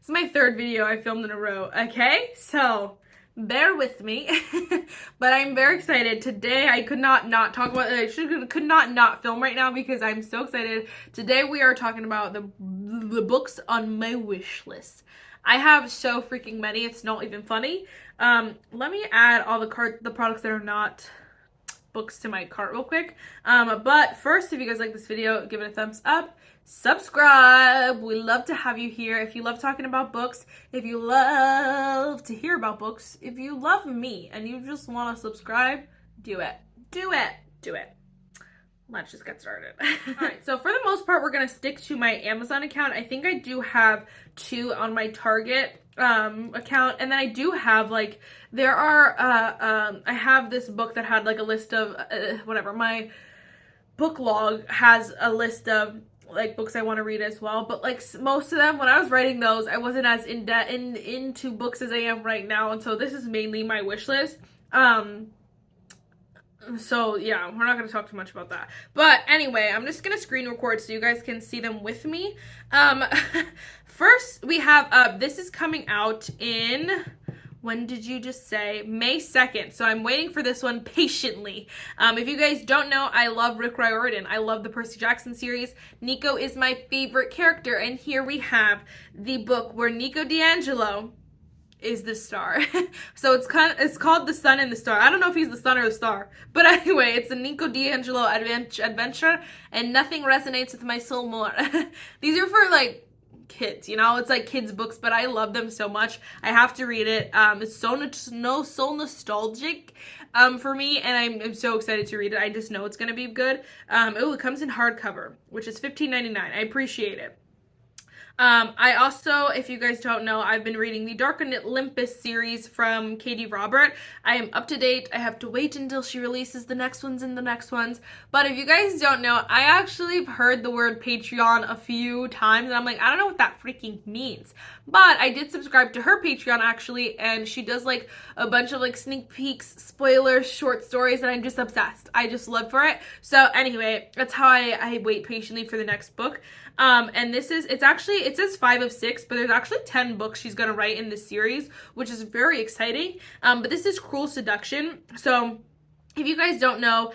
It's my third video I filmed in a row, okay? So, bear with me. But I'm very excited. Today, I could not talk about it. I could not film right now because I'm so excited. Today, we are talking about the books on my wish list. I have so freaking many, it's not even funny. Let me add all the products that are not books to my cart real quick. But first, if you guys like this video, give it a thumbs up, subscribe. We love to have you here. If you love talking about books, if you love to hear about books, if you love me and you just want to subscribe, do it. Let's just get started. Alright, so for the most part, we're gonna stick to my Amazon account. I think I do have 2 on my Target account, and then I do have like I have this book that had like a list of whatever. My book log has a list of like books I want to read as well, but like most of them, when I was writing those, I wasn't as into books as I am right now, and so this is mainly my wish list. So yeah, we're not going to talk too much about that. But anyway, I'm just going to screen record so you guys can see them with me. First we have, this is coming out in, when did you just say? May 2nd. So I'm waiting for this one patiently. If you guys don't know, I love Rick Riordan. I love the Percy Jackson series. Nico is my favorite character. And here we have the book where Nico D'Angelo is the star. So it's called The Sun and the Star. I don't know if he's the sun or the star, but anyway, it's a Nico D'Angelo adventure, and nothing resonates with my soul more. These are for like kids, you know, it's like kids books, but I love them so much. I have to read it. It's so nostalgic for me, and I'm so excited to read it. I just know it's gonna be good. Oh, it comes in hardcover, which is $15.99. I appreciate it. I also, if you guys don't know, I've been reading the Dark Olympus series from Katie Robert. I am up to date. I have to wait until she releases the next ones and the next ones. But if you guys don't know, I actually have heard the word Patreon a few times, and I'm like, I don't know what that freaking means. But I did subscribe to her Patreon actually, and she does like a bunch of like sneak peeks, spoilers, short stories, and I'm just obsessed. I just live for it. So anyway, that's how I wait patiently for the next book. And it says 5 of 6, but there's actually 10 books she's gonna write in this series, which is very exciting. But this is Cruel Seduction. So if you guys don't know,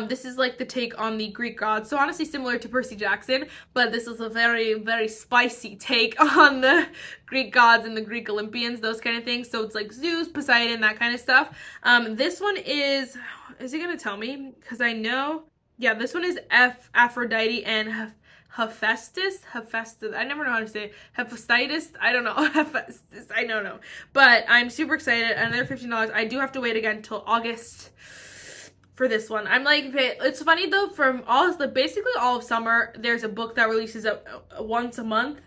this is like the take on the Greek gods. So honestly similar to Percy Jackson, but this is a very, very spicy take on the Greek gods and the Greek Olympians, those kind of things. So it's like Zeus, Poseidon, that kind of stuff. This one is he gonna tell me? Because I know, yeah, this one is Aphrodite and Hephaestus, I never know how to say it. Hephaestus, I don't know. Hephaestus, I don't know. But I'm super excited. Another $15. I do have to wait again until August for this one. I'm like, it's funny though, from basically all of summer, there's a book that releases once a month.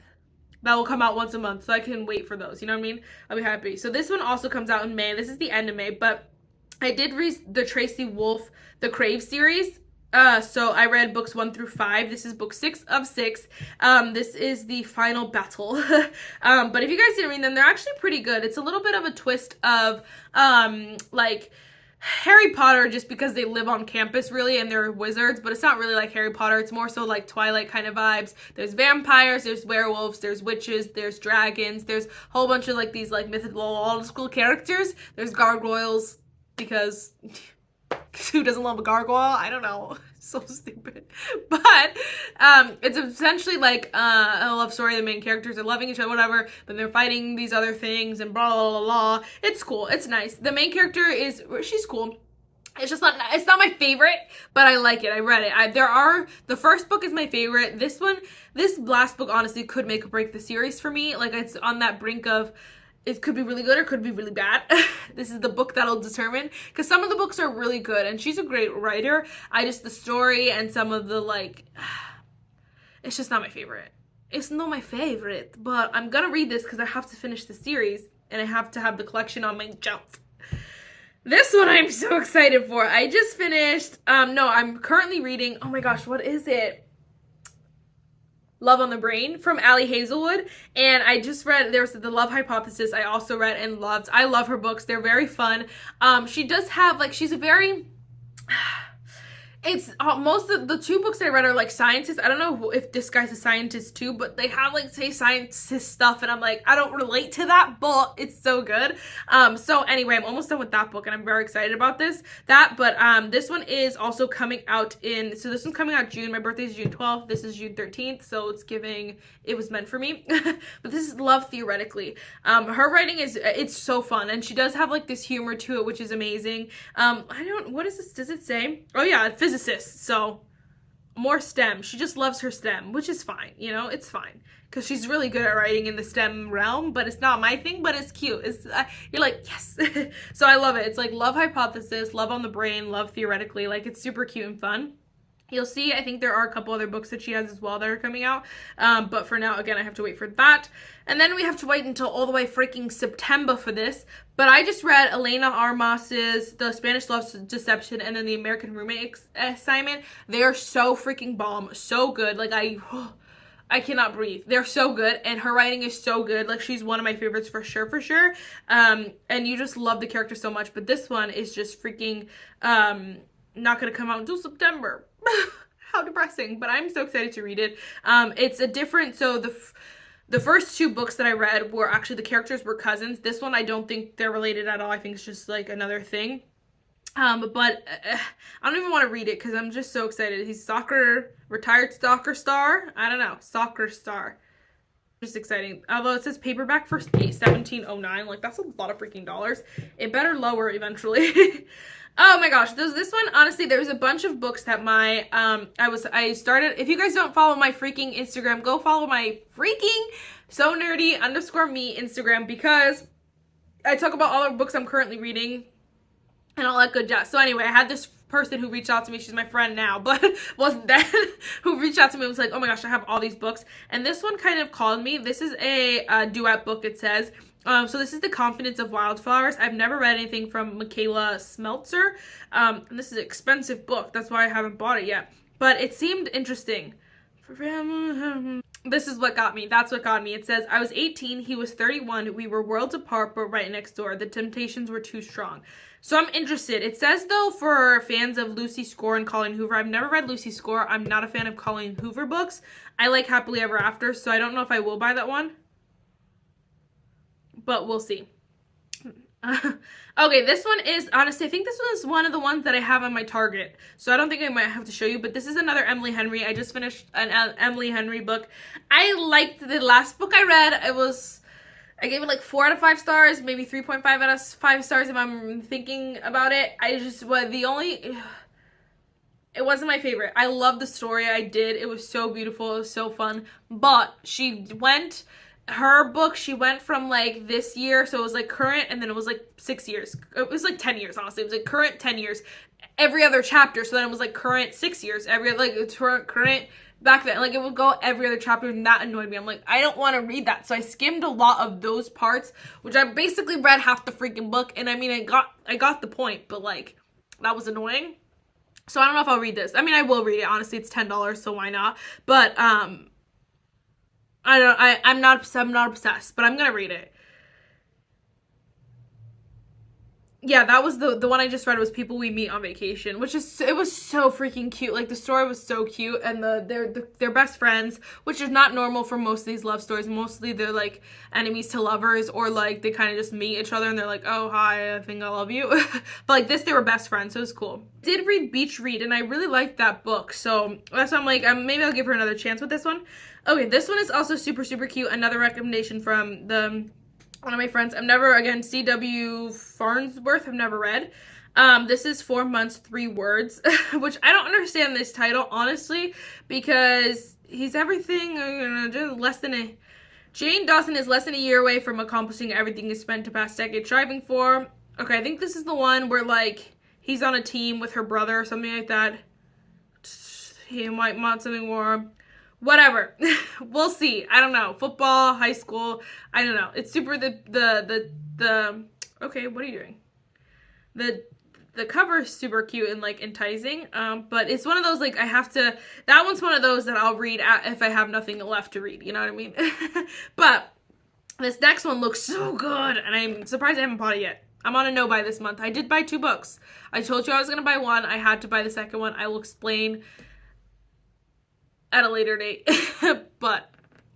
That will come out once a month, so I can wait for those. You know what I mean? I'll be happy. So this one also comes out in May. This is the end of May, but I did read the Tracy Wolff, The Crave series. So I read books 1 through 5. This is book 6 of 6. This is the final battle. But if you guys didn't read them, they're actually pretty good. It's a little bit of a twist of, like Harry Potter, just because they live on campus really and they're wizards, but it's not really like Harry Potter. It's more so like Twilight kind of vibes. There's vampires, there's werewolves, there's witches, there's dragons, there's a whole bunch of like these like mythological characters. There's gargoyles, because who doesn't love a gargoyle? I don't know. So stupid. But it's essentially like a love story. The main characters are loving each other, whatever, but they're fighting these other things and blah, blah, blah, blah. It's cool. It's nice. The main character she's cool. It's not my favorite, but I like it. I read it. The first book is my favorite. This last book honestly could make or break the series for me. Like, it's on that brink of, it could be really good or could be really bad. This is the book that'll determine, because some of the books are really good and she's a great writer. The story and some of the like, it's just not my favorite. It's not my favorite, but I'm gonna read this because I have to finish the series and I have to have the collection on my shelf. This one I'm so excited for. I just finished, I'm currently reading, oh my gosh, what is it? Love on the Brain from Ali Hazelwood, and I just read, there was The Love Hypothesis I also read and loved. I love her books. They're very fun. She does have, like, she's a very, It's most of the two books I read are like scientists. I don't know if this guy's a scientist too, but they have like say scientist stuff, and I'm like, I don't relate to that, but it's so good. So anyway, I'm almost done with that book, and I'm very excited about but this one is also coming out so this one's coming out June. My birthday is June 12th. This is June 13th, so it's giving it was meant for me. But this is Love Theoretically. Her writing it's so fun, and she does have like this humor to it, which is amazing. What is this? Does it say? Oh yeah, physicist, so more STEM. She just loves her STEM, which is fine, it's fine. Because she's really good at writing in the STEM realm, but it's not my thing, but it's cute. You're like, yes. So I love it. It's like Love Hypothesis, Love on the Brain, Love Theoretically. Like, it's super cute and fun. You'll see, I think there are a couple other books that she has as well that are coming out. But for now, again, I have to wait for that. And then we have to wait until all the way freaking September for this. But I just read Elena Armas's The Spanish Love Deception and then The American Roommate Assignment. They are so freaking bomb. So good. Like, I cannot breathe. They're so good, and her writing is so good. Like, she's one of my favorites for sure, for sure. And you just love the character so much. But this one is just freaking not going to come out until September. How depressing, but I'm so excited to read it. It's a different, so the first two books that I read were actually the characters were cousins. This one, I don't think they're related at all. I think it's just like another thing. But I don't even want to read it because I'm just so excited. He's retired soccer star. I don't know, soccer star. Just exciting. Although it says paperback for $17.09. Like, that's a lot of freaking dollars. It better lower eventually. Oh my gosh, this one, honestly, there's a bunch of books that I started. If you guys don't follow my freaking Instagram, go follow my freaking so nerdy _me Instagram, because I talk about all the books I'm currently reading and all that good jazz. So anyway, I had this person who reached out to me. She's my friend now, but wasn't then, who reached out to me and was like, oh my gosh, I have all these books. And this one kind of called me. This is a duet book, it says. So this is The Confidence of Wildflowers. I've never read anything from Michaela Smeltzer. And this is an expensive book. That's why I haven't bought it yet. But it seemed interesting. This is what got me. That's what got me. It says, I was 18. He was 31. We were worlds apart, but right next door. The temptations were too strong. So I'm interested. It says, though, for fans of Lucy Score and Colleen Hoover. I've never read Lucy Score. I'm not a fan of Colleen Hoover books. I like Happily Ever After, so I don't know if I will buy that one. But we'll see. Okay, this one is, honestly, I think this one is one of the ones that I have on my Target. So I don't think I might have to show you, but this is another Emily Henry. I just finished an Emily Henry book. I liked the last book I read. I gave it like 4 out of 5 stars, maybe 3.5 out of 5 stars if I'm thinking about it. It wasn't my favorite. I loved the story. I did. It was so beautiful. It was so fun. But her book, she went from like this year, so it was like current, and then it was like 6 years. It was like 10 years, honestly. It was like current 10 years every other chapter, so then it was like current 6 years current back then. Like, it would go every other chapter, and that annoyed me. I'm like, I don't want to read that. So I skimmed a lot of those parts, which I basically read half the freaking book, and I mean, I got the point, but like, that was annoying. So I don't know if I'll read this. I mean, I will read it, honestly. It's $10, so why not? But I'm not obsessed, but I'm gonna read it. Yeah, that was the one I just read was People We Meet on Vacation, it was so freaking cute. Like, the story was so cute, and they're best friends, which is not normal for most of these love stories. Mostly they're like enemies to lovers, or like they kind of just meet each other and they're like, oh hi, I think I love you. But like this, they were best friends, so it was cool. I did read Beach Read, and I really liked that book, so that's why I'm like, maybe I'll give her another chance with this one. Okay, this one is also super, super cute. Another recommendation from one of my friends. I've never, again, C.W. Farnsworth, I've never read. This is 4 months, 3 words, which I don't understand this title, honestly, because he's everything, Jane Dawson is less than a year away from accomplishing everything he spent the past decade striving for. Okay, I think this is the one where, like, he's on a team with her brother or something like that. He might want something more. Whatever. We'll see. I don't know. Football, high school. I don't know. It's super okay, what are you doing? The cover is super cute and like enticing. But it's one of those, like, that one's one of those that I'll read if I have nothing left to read. You know what I mean? But this next one looks so good, and I'm surprised I haven't bought it yet. I'm on a no buy this month. I did buy 2 books. I told you I was going to buy one. I had to buy the second one. I will explain at a later date, but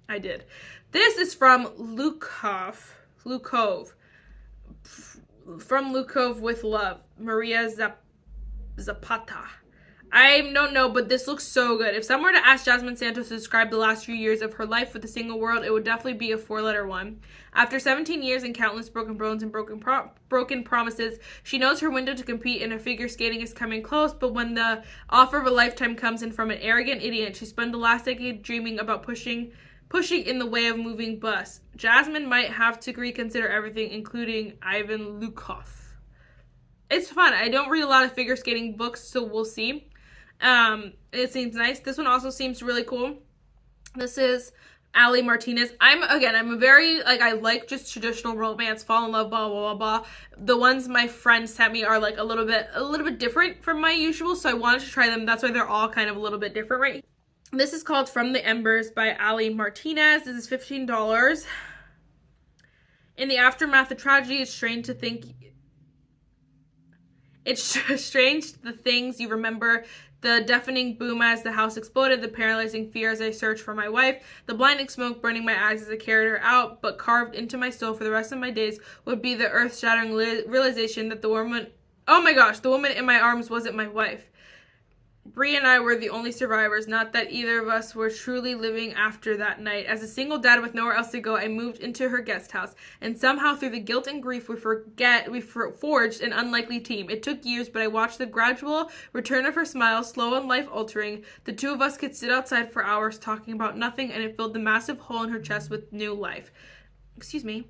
I did. This is from Lukov. From Lukov with Love. Maria Zapata. I don't know, but this looks so good. If someone were to ask Jasmine Santos to describe the last few years of her life with a single word, it would definitely be a 4-letter one. After 17 years and countless broken bones and broken promises, she knows her window to compete in her figure skating is coming close, but when the offer of a lifetime comes in from an arrogant idiot, she spent the last decade dreaming about pushing in the way of moving bus. Jasmine might have to reconsider everything, including Ivan Lukov. It's fun. I don't read a lot of figure skating books, so we'll see. It seems nice. This one also seems really cool. This is Ali Martinez. I'm a very, I like just traditional romance, fall in love, blah, blah, blah, blah. The ones my friend sent me are like a little bit different from my usual, so I wanted to try them. That's why they're all kind of a little bit different, right? This is called From the Embers by Ali Martinez. This is $15. In the aftermath of tragedy, it's strange the things you remember. The deafening boom as the house exploded, the paralyzing fear as I searched for my wife, the blinding smoke burning my eyes as I carried her out, but carved into my soul for the rest of my days would be the earth-shattering realization that the woman in my arms wasn't my wife. Bree and I were the only survivors, not that either of us were truly living after that night. As a single dad with nowhere else to go, I moved into her guest house, and somehow through the guilt and grief we forged an unlikely team. It took years, but I watched the gradual return of her smile, slow and life-altering. The two of us could sit outside for hours talking about nothing, and it filled the massive hole in her chest with new life. Excuse me.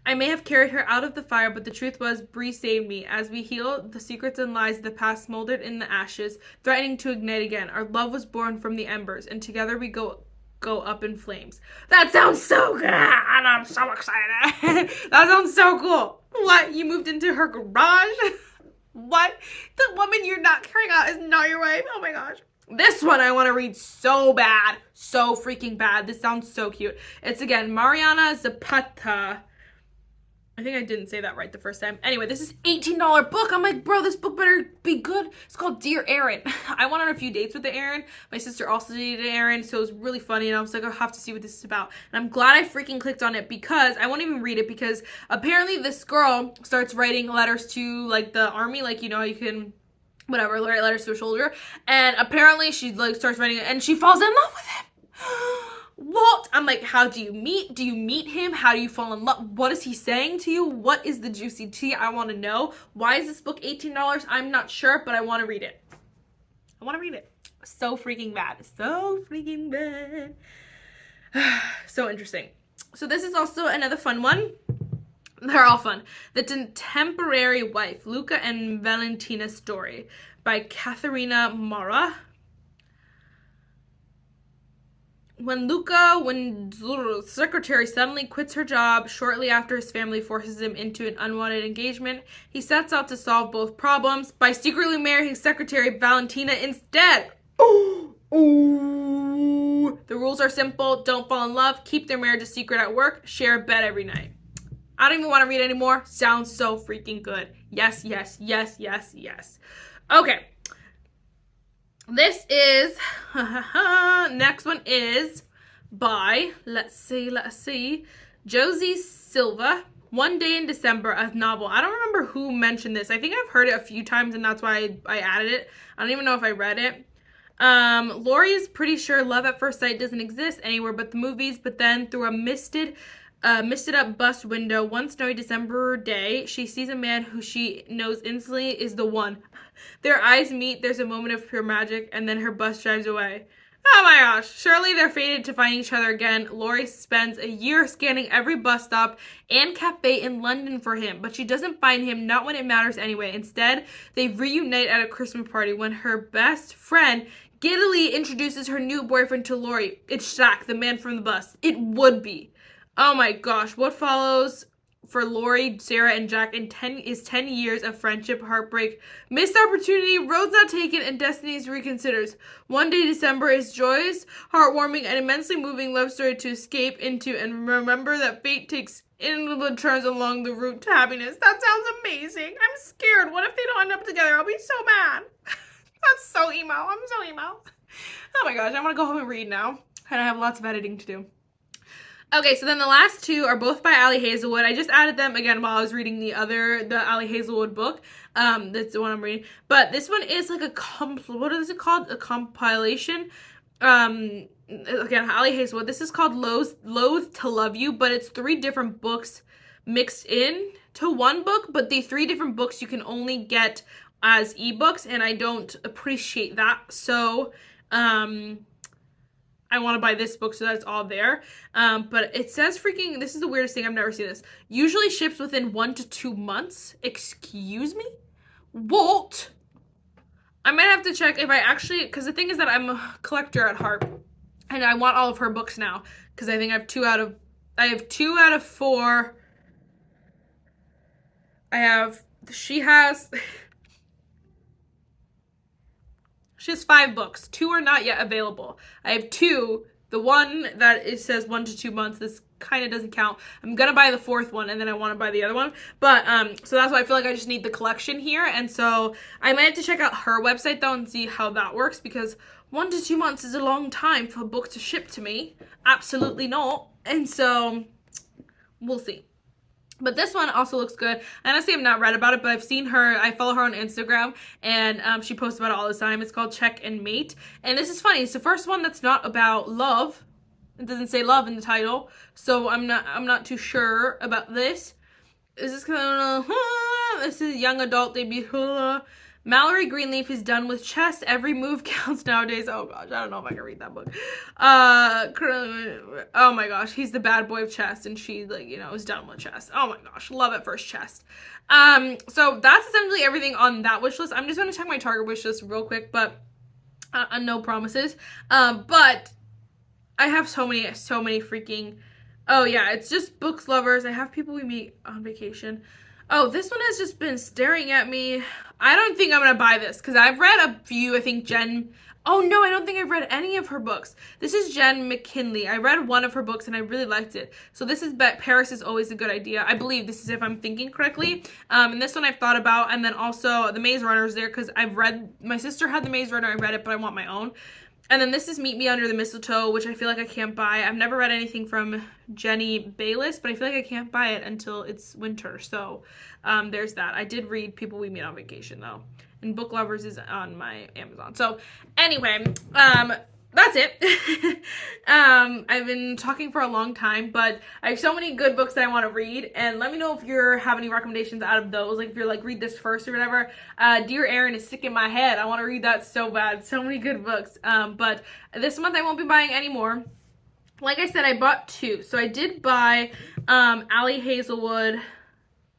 I may have carried her out of the fire, but the truth was, Bree saved me. As we healed, the secrets and lies of the past smoldered in the ashes, threatening to ignite again. Our love was born from the embers, and together we go up in flames. That sounds so good, and I'm so excited. That sounds so cool. What? You moved into her garage? What? The woman you're not carrying out is not your wife? Oh my gosh. This one I want to read so bad. So freaking bad. This sounds so cute. It's again, Mariana Zapata. I think I didn't say that right the first time. Anyway, this is $18 book. I'm like, bro, this book better be good. It's called Dear Aaron. I went on a few dates with the Aaron. My sister also dated Aaron, so it was really funny, and I was like, I'll have to see what this is about. And I'm glad I freaking clicked on it because I won't even read it because apparently this girl starts writing letters to, like, the army. Like, you know, you can, whatever, write letters to a soldier. And apparently she, like, starts writing it, and she falls in love with him. What? I'm like, how do you meet? Do you meet him? How do you fall in love? What is he saying to you? What is the juicy tea? I want to know. Why is this book $18? I'm not sure, but I want to read it. I want to read it. So freaking bad. So freaking bad. So interesting. So this is also another fun one. They're all fun. The Contemporary Wife, Luca and Valentina's Story by Katharina Mara. When Luca's secretary suddenly quits her job shortly after his family forces him into an unwanted engagement, he sets out to solve both problems by secretly marrying his secretary Valentina instead. Ooh. The rules are simple. Don't fall in love. Keep their marriage a secret at work. Share a bed every night. I don't even want to read anymore. Sounds so freaking good. Yes, yes, yes, yes, yes. Okay. This is, next one is by, let's see, Josie Silva, One Day in December, a novel. I don't remember who mentioned this. I think I've heard it a few times, and that's why I added it. I don't even know if I read it. Lori is pretty sure love at first sight doesn't exist anywhere but the movies, but then through a misted up bus window one snowy December day, she sees a man who she knows instantly is the one. Their eyes meet, there's a moment of pure magic, and then her bus drives away. Oh my gosh, surely they're fated to find each other again. Lori spends a year scanning every bus stop and cafe in London for him, but she doesn't find him, not when it matters anyway. Instead, they reunite at a Christmas party when her best friend giddily introduces her new boyfriend to Lori. It's Shaq, the man from the bus. It would be. Oh my gosh, what follows for Lori, Sarah, and Jack in 10 years of friendship, heartbreak, missed opportunity, roads not taken, and destinies reconsiders. One Day December is joyous, heartwarming, and immensely moving love story to escape into and remember that fate takes inevitable turns along the route to happiness. That sounds amazing. I'm scared. What if they don't end up together? I'll be so mad. That's so emo. I'm so emo. Oh my gosh, I want to go home and read now. And I have lots of editing to do. Okay, so then the last two are both by Ali Hazelwood. I just added them again while I was reading the Ali Hazelwood book. That's the one I'm reading. But this one is like what is it called? A compilation. Again, Ali Hazelwood. This is called Loathe to Love You, but it's 3 different books mixed in to one book, but the 3 different books you can only get as ebooks, and I don't appreciate that. So, I want to buy this book so that it's all there. But it says freaking, this is the weirdest thing, I've never seen this. Usually ships within 1 to 2 months. Excuse me? What? I might have to check if I actually, because the thing is that I'm a collector at heart. And I want all of her books now. Because I think I have 2 out of 4. She has 5 books. 2 are not yet available. I have 2. The one that it says 1 to 2 months, this kind of doesn't count. I'm gonna buy the 4th one, and then I want to buy the other one. But, so that's why I feel like I just need the collection here. And so I might have to check out her website, though, and see how that works. Because 1 to 2 months is a long time for a book to ship to me. Absolutely not. And so, we'll see. But this one also looks good. Honestly, I've not read about it, but I've seen her. I follow her on Instagram, and she posts about it all the time. It's called Check and Mate. And this is funny. It's the first one that's not about love. It doesn't say love in the title. So I'm not too sure about this. Is this kind of, this is young adult debut. Mallory Greenleaf is done with chess. Every move counts nowadays. Oh gosh, I don't know if I can read that book. Oh my gosh, he's the bad boy of chess, and she, like, you know, is done with chess. Oh my gosh, love at first chess. So that's essentially everything on that wish list. I'm just gonna check my Target wish list real quick, but no promises. But I have so many freaking. Oh yeah, it's just books lovers. I have people we meet on vacation. Oh, this one has just been staring at me. I don't think I'm going to buy this because I've read a few. I think Jen... Oh, no, I don't think I've read any of her books. This is Jen McKinley. I read one of her books and I really liked it. So this is Paris is Always a Good Idea. I believe this is if I'm thinking correctly. And this one I've thought about. And then also The Maze Runner is there because I've read... My sister had The Maze Runner. I read it, but I want my own. And then this is Meet Me Under the Mistletoe, which I feel like I can't buy. I've never read anything from Jenny Bayliss, but I feel like I can't buy it until it's winter. So there's that. I did read People We Meet on Vacation, though. And Book Lovers is on my Amazon. So anyway, that's it. I've been talking for a long time, but I have so many good books that I want to read. And let me know if you have any recommendations out of those. Like if you're like, read this first or whatever. Dear Erin is sticking in my head. I want to read that so bad. So many good books. But this month I won't be buying any more. Like I said, I bought 2. So I did buy Ali Hazelwood.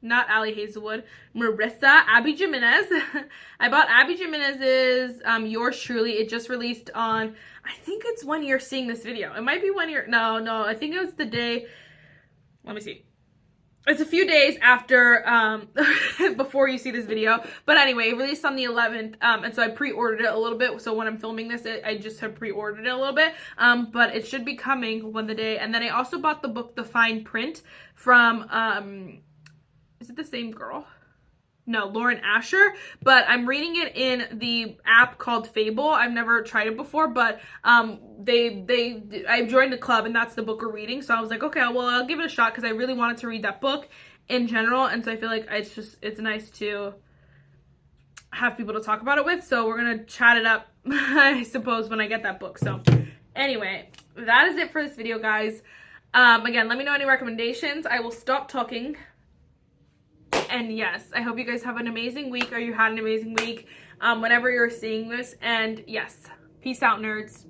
Not Ali Hazelwood, Abby Jimenez. I bought Abby Jimenez's Yours Truly. It just released on, I think it's when you're seeing this video. It might be when you're, no, I think it was the day, let me see. It's a few days after, before you see this video. But anyway, it released on the 11th, and so I pre-ordered it a little bit. So when I'm filming this, I just have pre-ordered it a little bit. But it should be coming when the day, and then I also bought the book, The Fine Print, from, is it the same girl? No, Lauren Asher, but I'm reading it in the app called Fable. I've never tried it before, but I joined the club and that's the book we're reading. So I was like, okay, well, I'll give it a shot because I really wanted to read that book in general. And so I feel like it's nice to have people to talk about it with. So we're going to chat it up, I suppose, when I get that book. So anyway, that is it for this video, guys. Again, let me know any recommendations. I will stop talking. And yes, I hope you guys have an amazing week, or you had an amazing week whenever you're seeing this. And yes, peace out, nerds.